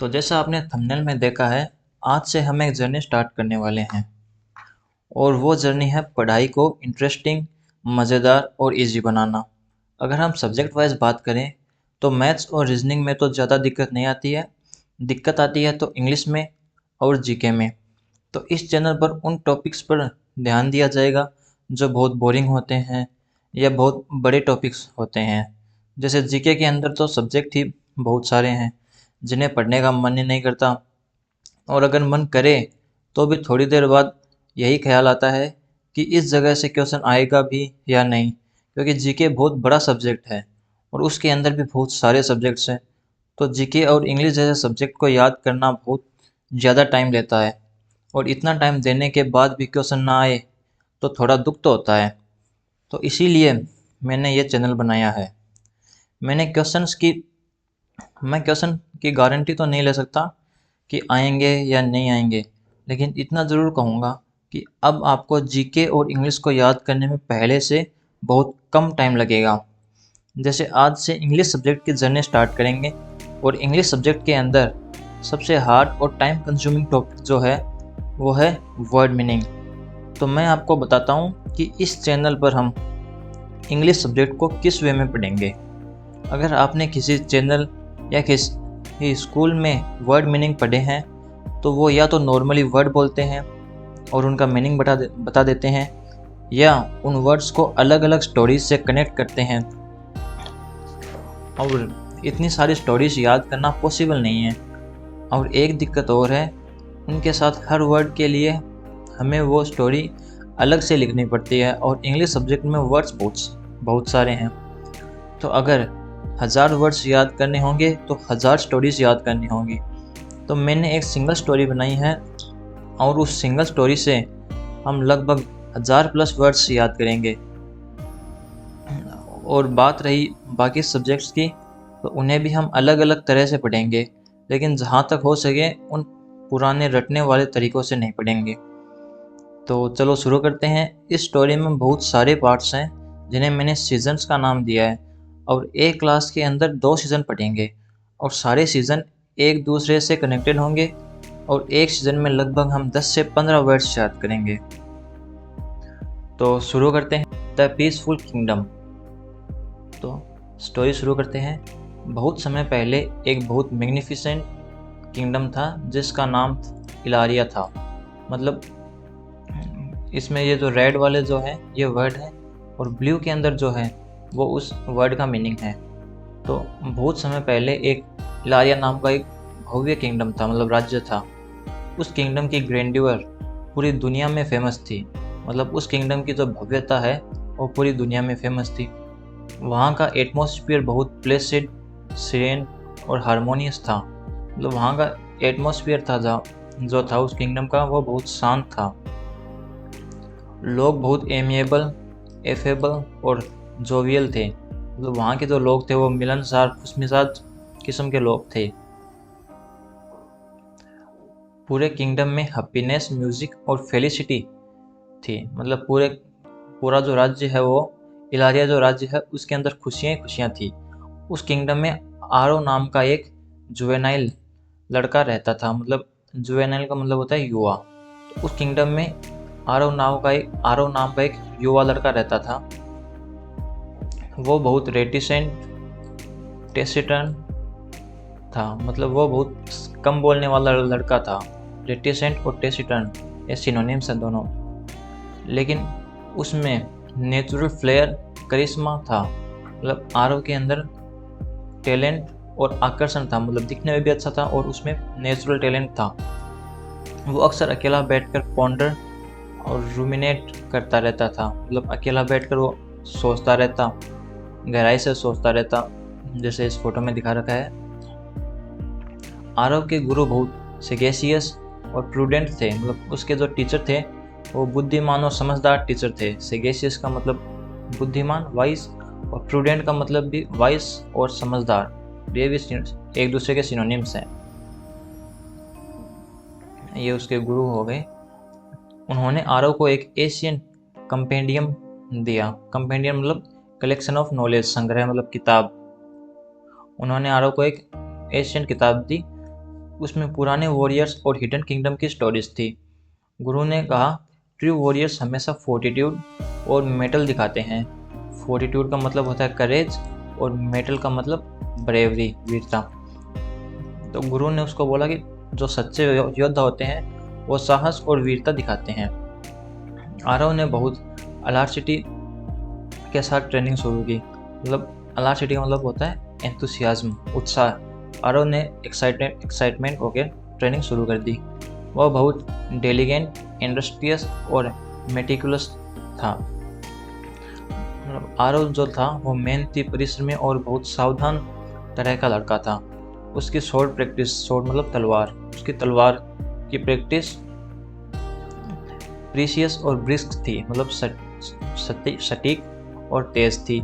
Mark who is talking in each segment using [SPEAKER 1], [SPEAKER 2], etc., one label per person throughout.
[SPEAKER 1] तो जैसा आपने थंबनेल में देखा है, आज से हम एक जर्नी स्टार्ट करने वाले हैं और वो जर्नी है पढ़ाई को इंटरेस्टिंग, मज़ेदार और इजी बनाना। अगर हम सब्जेक्ट वाइज बात करें तो मैथ्स और रीजनिंग में तो ज़्यादा दिक्कत नहीं आती है। दिक्कत आती है तो इंग्लिश में और जीके में। तो इस चैनल पर उन टॉपिक्स पर ध्यान दिया जाएगा जो बहुत बोरिंग होते हैं या बहुत बड़े टॉपिक्स होते हैं। जैसे जीके के अंदर तो सब्जेक्ट ही बहुत सारे हैं जिन्हें पढ़ने का मन ही नहीं करता, और अगर मन करे तो भी थोड़ी देर बाद यही ख्याल आता है कि इस जगह से क्वेश्चन आएगा भी या नहीं, क्योंकि जीके बहुत बड़ा सब्जेक्ट है और उसके अंदर भी बहुत सारे सब्जेक्ट्स हैं। तो जीके और इंग्लिश जैसे सब्जेक्ट को याद करना बहुत ज़्यादा टाइम लेता है, और इतना टाइम देने के बाद भी क्वेश्चन ना आए तो थोड़ा दुख तो होता है। तो इसीलिए मैंने ये चैनल बनाया है। मैंने क्वेश्चंस की मैं क्वेश्चन की गारंटी तो नहीं ले सकता कि आएंगे या नहीं आएंगे, लेकिन इतना ज़रूर कहूँगा कि अब आपको जीके और इंग्लिश को याद करने में पहले से बहुत कम टाइम लगेगा। जैसे आज से इंग्लिश सब्जेक्ट की जर्नी स्टार्ट करेंगे, और इंग्लिश सब्जेक्ट के अंदर सबसे हार्ड और टाइम कंज्यूमिंग टॉपिक जो है वो है वर्ड मीनिंग। तो मैं आपको बताता हूँ कि इस चैनल पर हम इंग्लिश सब्जेक्ट को किस वे में पढ़ेंगे। अगर आपने किसी चैनल या किसी स्कूल में वर्ड मीनिंग पढ़े हैं तो वो या तो नॉर्मली वर्ड बोलते हैं और उनका मीनिंग बता देते हैं, या उन वर्ड्स को अलग अलग स्टोरीज से कनेक्ट करते हैं। और इतनी सारी स्टोरीज याद करना पॉसिबल नहीं है। और एक दिक्कत और है, उनके साथ हर वर्ड के लिए हमें वो स्टोरी अलग से लिखनी पड़ती है, और इंग्लिश सब्जेक्ट में वर्ड्स बहुत सारे हैं। तो अगर 1000 वर्ड्स याद करने होंगे तो 1000 स्टोरीज याद करनी होंगी। तो मैंने एक सिंगल स्टोरी बनाई है, और उस सिंगल स्टोरी से हम लगभग 1000+ वर्ड्स याद करेंगे। और बात रही बाकी सब्जेक्ट्स की, तो उन्हें भी हम अलग अलग तरह से पढ़ेंगे, लेकिन जहाँ तक हो सके उन पुराने रटने वाले तरीक़ों से नहीं पढ़ेंगे। तो चलो शुरू करते हैं। इस स्टोरी में बहुत सारे पार्ट्स हैं जिन्हें मैंने सीजन्स का नाम दिया है, और एक क्लास के अंदर 2 सीज़न पढ़ेंगे, और सारे सीज़न एक दूसरे से कनेक्टेड होंगे, और एक सीज़न में लगभग हम 10 से 15 वर्ड्स याद करेंगे। तो शुरू करते हैं द पीसफुल किंगडम। तो स्टोरी शुरू करते हैं। बहुत समय पहले एक बहुत मैग्निफिसेंट किंगडम था जिसका नाम इलारिया था। मतलब इसमें ये जो रेड वाले जो है ये वर्ड है, और ब्लू के अंदर जो है वो उस वर्ड का मीनिंग है। तो बहुत समय पहले एक इलारिया नाम का एक भव्य किंगडम था, मतलब राज्य था। उस किंगडम की ग्रैंड्योर पूरी दुनिया में फेमस थी। मतलब उस किंगडम की जो भव्यता है वो पूरी दुनिया में फेमस थी। वहाँ का एटमॉस्फेयर बहुत प्लेसिड, सीरेन और हारमोनियस था। मतलब वहाँ का एटमॉस्फेयर था जो था उस किंगडम का, वो बहुत शांत था। लोग बहुत एमिएबल, एफेबल और जोवियल थे। मतलब वहाँ के जो लोग थे वो मिलनसार, खुशमिजाज किस्म के लोग थे। पूरे किंगडम में हैप्पीनेस, म्यूजिक और फेलिसिटी थी। मतलब पूरा जो राज्य है वो इलारिया जो राज्य है उसके अंदर खुशियाँ खुशियाँ थी। उस किंगडम में आरो नाम का एक जुवेनाइल लड़का रहता था। मतलब जुवेनाइल का मतलब होता है युवा। तो उस किंगडम में आरो नाम का एक युवा लड़का रहता था। वो बहुत रेटिसेंट, टेसिटर्न था। मतलब वो बहुत कम बोलने वाला लड़का था। रेटिसेंट और टेसिटर्न ये सिनोनिम्स हैं दोनों। लेकिन उसमें नेचुरल फ्लेयर, करिश्मा था। मतलब आरव के अंदर टैलेंट और आकर्षण था। मतलब दिखने में भी अच्छा था और उसमें नेचुरल टैलेंट था। वो अक्सर अकेला बैठकर पॉन्डर और रूमिनेट करता रहता था। मतलब अकेला बैठकर वो सोचता रहता, गहराई से सोचता रहता, जैसे इस फोटो में दिखा रखा है। आरव के गुरु बहुत सेगेसियस और प्रूडेंट थे। मतलब उसके जो टीचर थे वो बुद्धिमान और समझदार टीचर थे। सेगेसियस का मतलब बुद्धिमान, वाइस, और प्रूडेंट का मतलब भी वाइस और समझदार। ये भी एक दूसरे के सिनोनिम्स हैं। ये उसके गुरु हो गए। उन्होंने आरव को एक एशियन कंपेंडियम दिया। कंपेंडियम मतलब कलेक्शन ऑफ नॉलेज, संग्रह मतलब किताब। उन्होंने आरव को एक एशियन किताब दी। उसमें पुराने वॉरियर्स और हिडन किंगडम की स्टोरीज थी। गुरु ने कहा, ट्रू वॉरियर्स हमेशा फोर्टिट्यूड और मेटल दिखाते हैं। फोर्टिट्यूड का मतलब होता है करेज और मेटल का मतलब ब्रेवरी, वीरता। तो गुरु ने उसको बोला कि जो सच्चे योद्धा होते हैं वो साहस और वीरता दिखाते हैं। आरव ने बहुत अलार्सिटी के साथ ट्रेनिंग शुरू की। मतलब अलार्सिटी का मतलब होता है एंथुसियाज्म, उत्साह। आरव ने एक्साइटमेंट होकर ट्रेनिंग शुरू कर दी। वह बहुत डेलिगेंट, इंडस्ट्रियस और मेटिकुलस था। आरव जो था वो मेहनती, परिश्रमी और बहुत सावधान तरह का लड़का था। उसकी शॉर्ट प्रैक्टिस, शॉर्ट मतलब तलवार, उसकी तलवार की प्रैक्टिस प्रीशियस और ब्रिस्क थी, मतलब सटीक और तेज थी।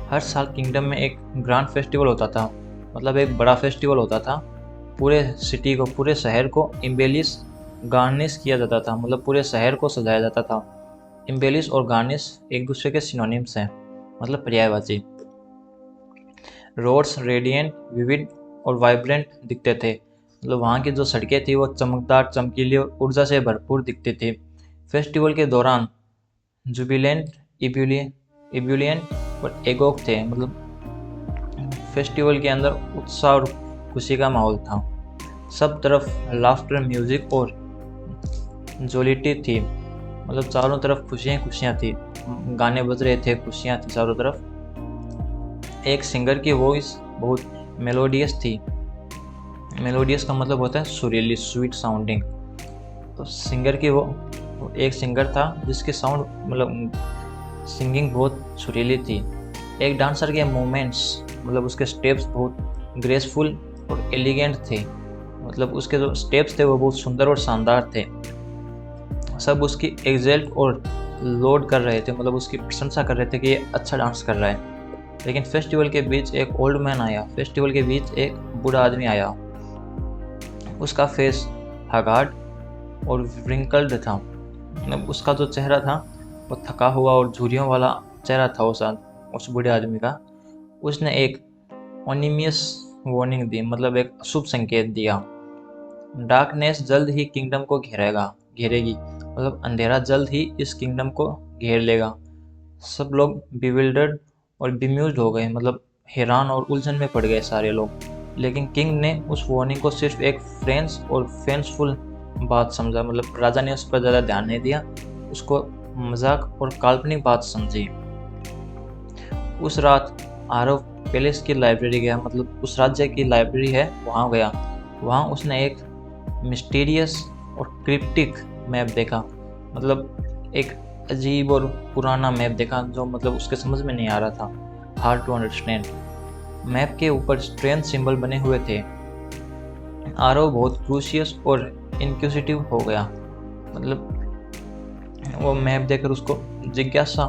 [SPEAKER 1] हर साल किंगडम में एक ग्रैंड फेस्टिवल होता था, मतलब एक बड़ा फेस्टिवल होता था। पूरे सिटी को, पूरे शहर को इम्बेलिश, गार्निश किया जाता था, मतलब पूरे शहर को सजाया जाता था। इम्बेलिश और गार्निश एक दूसरे के सिनोनिम्स हैं, मतलब पर्यायवाची। रोड्स रेडिएंट, विविड और वाइब्रेंट दिखते थे, मतलब वहाँ की जो सड़कें थी वो चमकदार, चमकीली और ऊर्जा से भरपूर दिखती थी। फेस्टिवल के दौरान जुबिलेंट, इब्यूलियंट और एगोक थे, मतलब फेस्टिवल के अंदर उत्साह और खुशी का माहौल था। सब तरफ लाफ्टर, म्यूजिक और जोलिटी थी, मतलब चारों तरफ खुशियाँ खुशियाँ थी, गाने बज रहे थे, खुशियाँ थी चारों तरफ। एक सिंगर की वॉइस बहुत मेलोडियस थी। मेलोडियस का मतलब होता है सुरीली, स्वीट साउंडिंग। तो सिंगर की वो एक सिंगर था जिसकी साउंड, मतलब सिंगिंग बहुत सुरीली थी। एक डांसर के मूवमेंट्स, मतलब उसके स्टेप्स बहुत ग्रेसफुल और एलिगेंट थे, मतलब उसके जो स्टेप्स थे वो बहुत सुंदर और शानदार थे। सब उसकी एग्जल्ट और लोड कर रहे थे, मतलब उसकी प्रशंसा कर रहे थे कि ये अच्छा डांस कर रहा है। लेकिन फेस्टिवल के बीच एक ओल्ड मैन आया, फेस्टिवल के बीच एक बूढ़ा आदमी आया। उसका फेस हार्ड और व्रिंकल्ड था, मतलब उसका जो चेहरा था वो थका हुआ और झुर्रियों वाला चेहरा था उस बूढ़े आदमी का। उसने एक ओनिमियस वार्निंग दी, मतलब एक अशुभ संकेत दिया। डार्कनेस जल्द ही किंगडम को घेरेगी, मतलब अंधेरा जल्द ही इस किंगडम को घेर लेगा। सब लोग बिविल्डर्ड और बिम्यूज्ड हो गए, मतलब हैरान और उलझन में पड़ गए सारे लोग। लेकिन किंग ने उस वार्निंग को सिर्फ एक फ्रेंड्स और फेंसफुल बात समझा, मतलब राजा ने उस पर ज़्यादा ध्यान नहीं दिया, उसको मजाक और काल्पनिक बात समझी। उस रात आरव पैलेस की लाइब्रेरी गया, मतलब उस राज्य की लाइब्रेरी है वहाँ गया। वहाँ उसने एक मिस्टीरियस और क्रिप्टिक मैप देखा, मतलब एक अजीब और पुराना मैप देखा जो मतलब उसके समझ में नहीं आ रहा था, हार्ड टू अंडरस्टैंड। मैप के ऊपर स्ट्रेंज सिंबल बने हुए थे। आरव बहुत क्रूशियस और इंक्विजिटिव हो गया, मतलब वो मैप देखकर उसको जिज्ञासा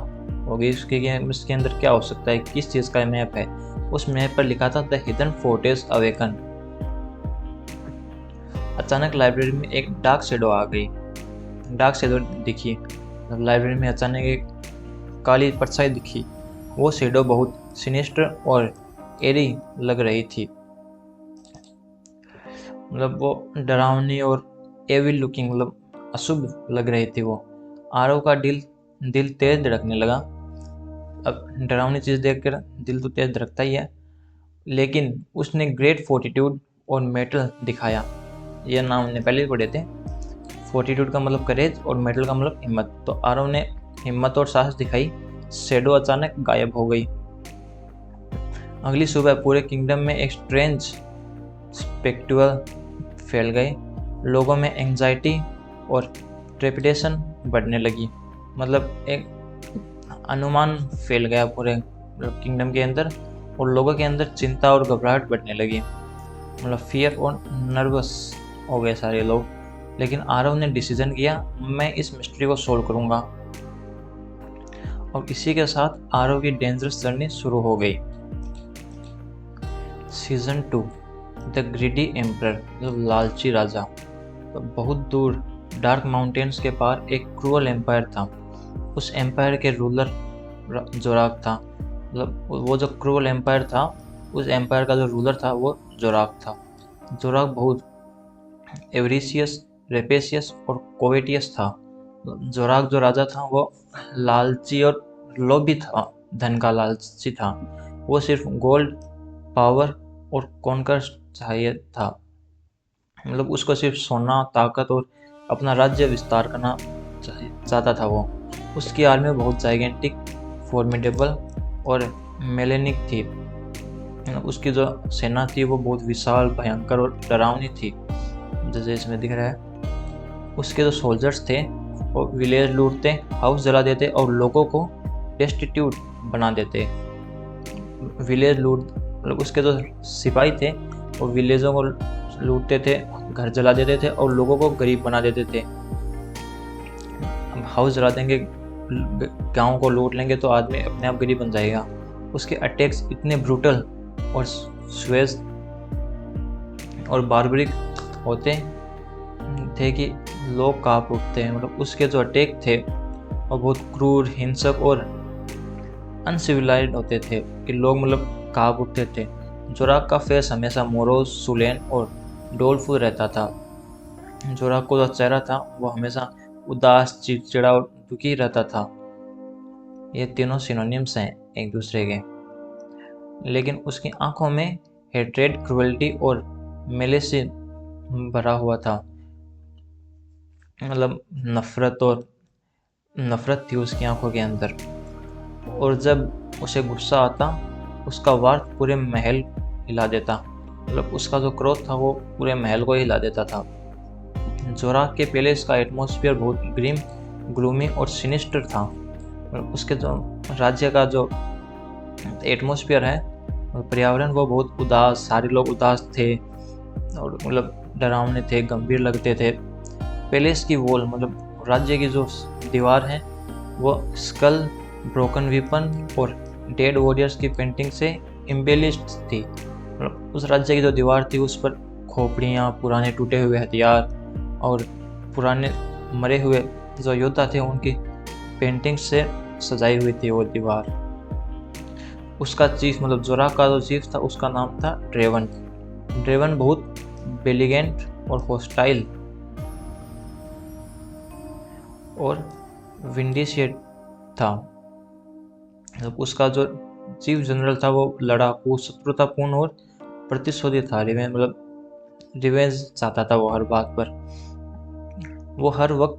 [SPEAKER 1] हो गई इसके अंदर क्या हो सकता है, किस चीज़ का मैप है। उस मैप पर लिखा था द हिडन फोर्ट्रेस अवेकन। अचानक लाइब्रेरी में एक डार्क शेडो आ गई, डार्क शेडो दिखी, लाइब्रेरी में अचानक एक काली परछाई दिखी। वो शेडो बहुत सिनिस्टर और एरी लग रही थी, मतलब वो डरावनी और एविल लुकिंग, मतलब अशुभ लग रही थी वो। आरव का दिल तेज धड़कने लगा। अब डरावनी चीज़ देखकर दिल तो तेज धड़कता ही है, लेकिन उसने ग्रेट फोर्टिट्यूड और मेटल दिखाया। ये नाम हमने पहले भी पढ़े थे। फोर्टिट्यूड का मतलब करेज और मेटल का मतलब हिम्मत। तो आरव ने हिम्मत और साहस दिखाई। शेडो अचानक गायब हो गई। अगली सुबह पूरे किंगडम में एक स्ट्रेंज स्पेक्टिकल फैल गए। लोगों में एंजाइटी और ट्रेपिडेशन बढ़ने लगी, मतलब एक अनुमान फैल गया पूरे किंगडम के अंदर, और लोगों के अंदर चिंता और घबराहट बढ़ने लगी, मतलब फियर और नर्वस हो गए सारे लोग। लेकिन आरव ने डिसीजन किया, मैं इस मिस्ट्री को सोल्व करूंगा। और इसी के साथ आरव की डेंजरस जर्नी शुरू हो गई। सीजन 2 द ग्रीडी एम्परर, मतलब लालची राजा। तो बहुत दूर डार्क माउंटेन्स के पार एक क्रूअल एम्पायर था। उस एम्पायर के रूलर जोराक था, मतलब वो जो क्रूअल एम्पायर था उस एम्पायर का जो रूलर था वो जोराक था। जोराक बहुत एवरिशियस, रेपेशियस और कोवेटियस था। जोराक जो राजा था वो लालची और लोभी था, धन का लालची था। वो सिर्फ गोल्ड, पावर और कॉन्कर चाहिए था। मतलब उसको सिर्फ सोना, ताकत और अपना राज्य विस्तार करना चाहता था वो। उसकी आर्मी बहुत जाइगेंटिक, फॉर्मिडेबल और मेलेनिक थी। उसकी जो सेना थी वो बहुत विशाल, भयंकर और डरावनी थी, जैसे इसमें दिख रहा है। उसके जो सोल्जर्स थे वो विलेज लूटते, हाउस जला देते और लोगों को डेस्टिट्यूट बना देते। विलेज लूट मतलब उसके जो सिपाही थे वो विलेजों को लूटते थे, घर जला देते थे और लोगों को गरीब बना देते थे। हाउस जला देंगे, गाँव को लूट लेंगे तो आदमी अपने आप गरीब बन जाएगा। उसके अटैक्स इतने ब्रूटल और स्वेज और बार्बरिक होते थे कि लोग कांप उठते हैं। मतलब उसके जो अटैक थे वो बहुत क्रूर, हिंसक और अनसिविलाइज्ड होते थे कि लोग मतलब कांप उठते थे। जोराक का फेस हमेशा मोरोज, सुलेन और डोलफुल रहता था। जोराक को जो चेहरा था वो हमेशा उदास, चिड़चिड़ा और दुखी रहता था। ये तीनों सिनोनिम्स हैं एक दूसरे के। लेकिन उसकी आंखों में हेट्रेड, क्रुएल्टी और मेलिस भरा हुआ था। मतलब नफरत थी उसकी आंखों के अंदर। और जब उसे गुस्सा आता उसका वार पूरे महल हिला देता। मतलब उसका जो क्रोध था वो पूरे महल को हिला देता था। जोराक के पैलेस का एटमॉस्फेयर बहुत ग्रीम, ग्लूमी और सिनिस्टर था। मतलब उसके जो राज्य का जो एटमॉस्फेयर है, पर्यावरण, वो बहुत उदास, सारे लोग उदास थे और मतलब डरावने थे, गंभीर लगते थे। पैलेस की वॉल मतलब राज्य की जो दीवार है वो स्कल, ब्रोकन वीपन और डेड वॉरियर्स की पेंटिंग से इम्बेलिश्ड थी। मतलब उस राज्य की जो दीवार थी उस पर खोपड़ियाँ, पुराने टूटे हुए हथियार और पुराने मरे हुए जो योद्धा थे उनकी पेंटिंग से सजाई हुई थी वो दीवार। उसका चीफ मतलब जोराक का जो चीफ था उसका नाम था ड्रेवन। ड्रेवन बहुत बेलिगेंट और हॉस्टाइल और विंडीशियट था। मतलब उसका जो चीफ जनरल था वो लड़ाकू, शत्रुतापूर्ण और प्रतिशोधी था। रिवेंज चाहता था वो हर बात पर। वो हर वक्त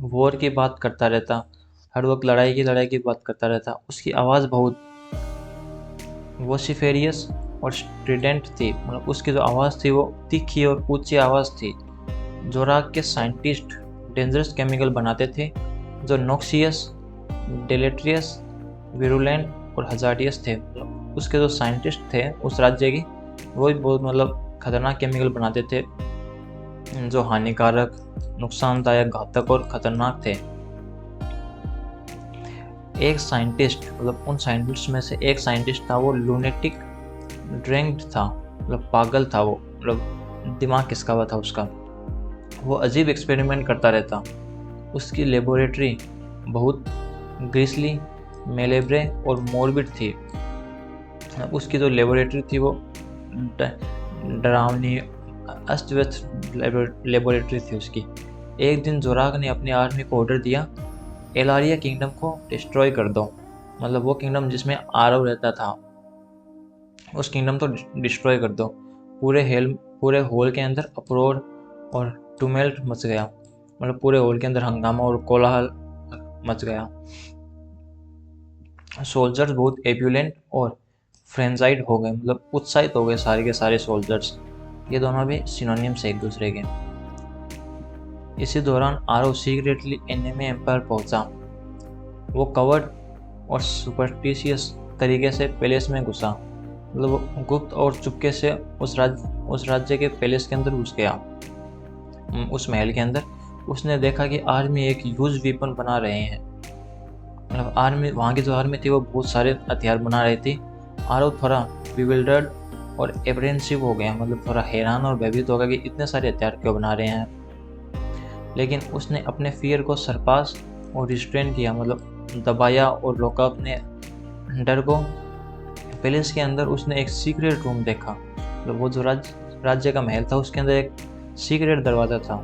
[SPEAKER 1] वॉर की बात करता रहता, हर वक्त लड़ाई की बात करता रहता। उसकी आवाज़ बहुत वोसिफेरियस और स्ट्रिडेंट थी। मतलब उसकी जो आवाज़ थी वो तीखी और ऊंची आवाज़ थी। जोराक के साइंटिस्ट डेंजरस केमिकल बनाते थे जो नॉक्सियस, डेलेट्रियस, विरुलेंट और हजार्डियस थे। मतलब उसके जो साइंटिस्ट थे उस राज्य की, वो भी बहुत मतलब खतरनाक केमिकल बनाते थे जो हानिकारक, नुकसानदायक, घातक और खतरनाक थे। एक साइंटिस्ट मतलब उन साइंटिस्ट में से एक साइंटिस्ट था वो लूनेटिक ड्रैंक्ड था। मतलब पागल था वो, मतलब दिमाग किसका हुआ था उसका। वो अजीब एक्सपेरिमेंट करता रहता। उसकी लेबोरेटरी बहुत ग्रिसली, मेलेब्रे और मॉर्बिड थी। उसकी जो लेबोरेटरी थी वो डरावनी, अस्त व्यस्त लेबोरेटरी थी उसकी। एक दिन जोराक ने अपनी आर्मी को ऑर्डर दिया, एलारिया किंगडम को डिस्ट्रॉय कर दो। मतलब वो किंगडम जिसमें आरव रहता था उस किंगडम को डिस्ट्रॉय कर दो। पूरे हॉल के अंदर अप्रोर और टुमेल्ट मच गया। मतलब पूरे हॉल के अंदर हंगामा और कोलाहल मच गया। सोल्जर्स बहुत एब्यूलेंट और फ्रेंजाइड हो गए, मतलब उत्साहित हो गए सारे के सारे सोल्जर्स। ये दोनों भी सिनोनिम्स है एक दूसरे के। इसी दौरान आरव सीक्रेटली एनिमी एम्पायर पहुंचा। वो कवर्ड और सुपरस्टिशियस तरीके से पैलेस में घुसा। मतलब वो गुप्त और चुपके से उस राज्य के पैलेस के अंदर घुस गया, उस महल के अंदर। उसने देखा कि आर्मी एक ह्यूज वीपन बना रहे हैं। मतलब आर्मी, वहाँ की जो आर्मी थी वो बहुत सारे हथियार बना रही थी। आरव थोड़ा बिविल्डर्ड और एप्रेंसिव हो गया, मतलब थोड़ा हैरान और भयभीत हो गया कि इतने सारे हथियार क्यों बना रहे हैं। लेकिन उसने अपने फियर को सरपास और रिस्ट्रेन किया, मतलब दबाया और रोका अपने डर को। पैलेस के अंदर उसने एक सीक्रेट रूम देखा। मतलब वो जो राज्य का महल था, उसके अंदर एक सीक्रेट दरवाज़ा था।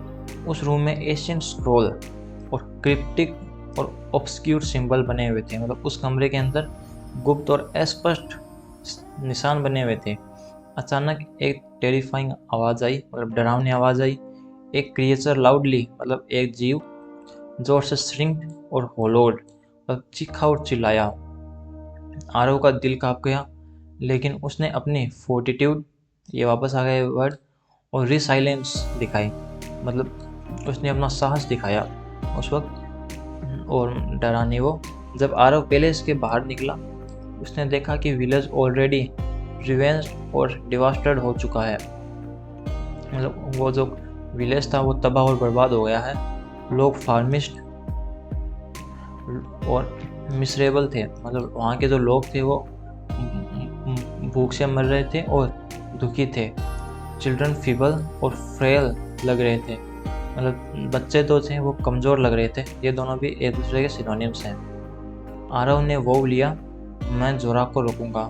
[SPEAKER 1] उस रूम में एशियन स्क्रोल और क्रिप्टिक और ऑब्सक्यूर सिंबल बने हुए थे। मतलब उस कमरे के अंदर गुप्त और अस्पष्ट निशान बने हुए थे। अचानक एक टेरिफाइंग आवाज़ आई, मतलब डरावनी आवाज़ आई। एक क्रिएचर लाउडली, मतलब एक जीव जोर से श्रिंक्ड और होलोड, मतलब चीखा और चिल्लाया। आरव का दिल कांप गया, लेकिन उसने अपनी फोर्टिट्यूड, ये वापस आ गए वर्ड, और रिसाइलेंस दिखाई। मतलब उसने अपना साहस दिखाया उस वक्त, और डरा नहीं वो। जब आरव पैलेस के बाहर निकला, उसने देखा कि विलेज ऑलरेडी रिवेंज्ड और डिवास्टेड हो चुका है। मतलब वो जो विलेज था वो तबाह और बर्बाद हो गया है। लोग फार्मिस्ट और मिसरेबल थे, मतलब वहाँ के जो लोग थे वो भूख से मर रहे थे और दुखी थे। चिल्ड्रन फीबल और फ्रेल लग रहे थे, मतलब बच्चे तो थे वो कमज़ोर लग रहे थे। ये दोनों भी एक दूसरे के सिनोनिम्स हैं। आरव ने वो लिया, मैं जोरा को रोकूंगा।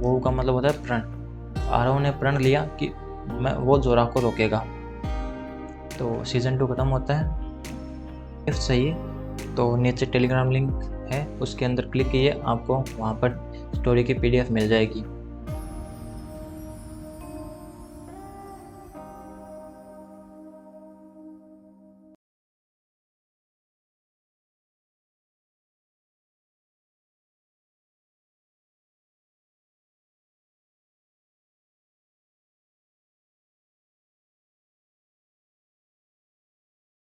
[SPEAKER 1] वो का मतलब होता है प्रण। आरव ने प्रण लिया कि वो जोरा को रोकेगा। तो सीज़न 2 ख़त्म होता है। इफ चाहिए तो नीचे टेलीग्राम लिंक है, उसके अंदर क्लिक कीजिए, आपको वहाँ पर स्टोरी की PDF मिल जाएगी।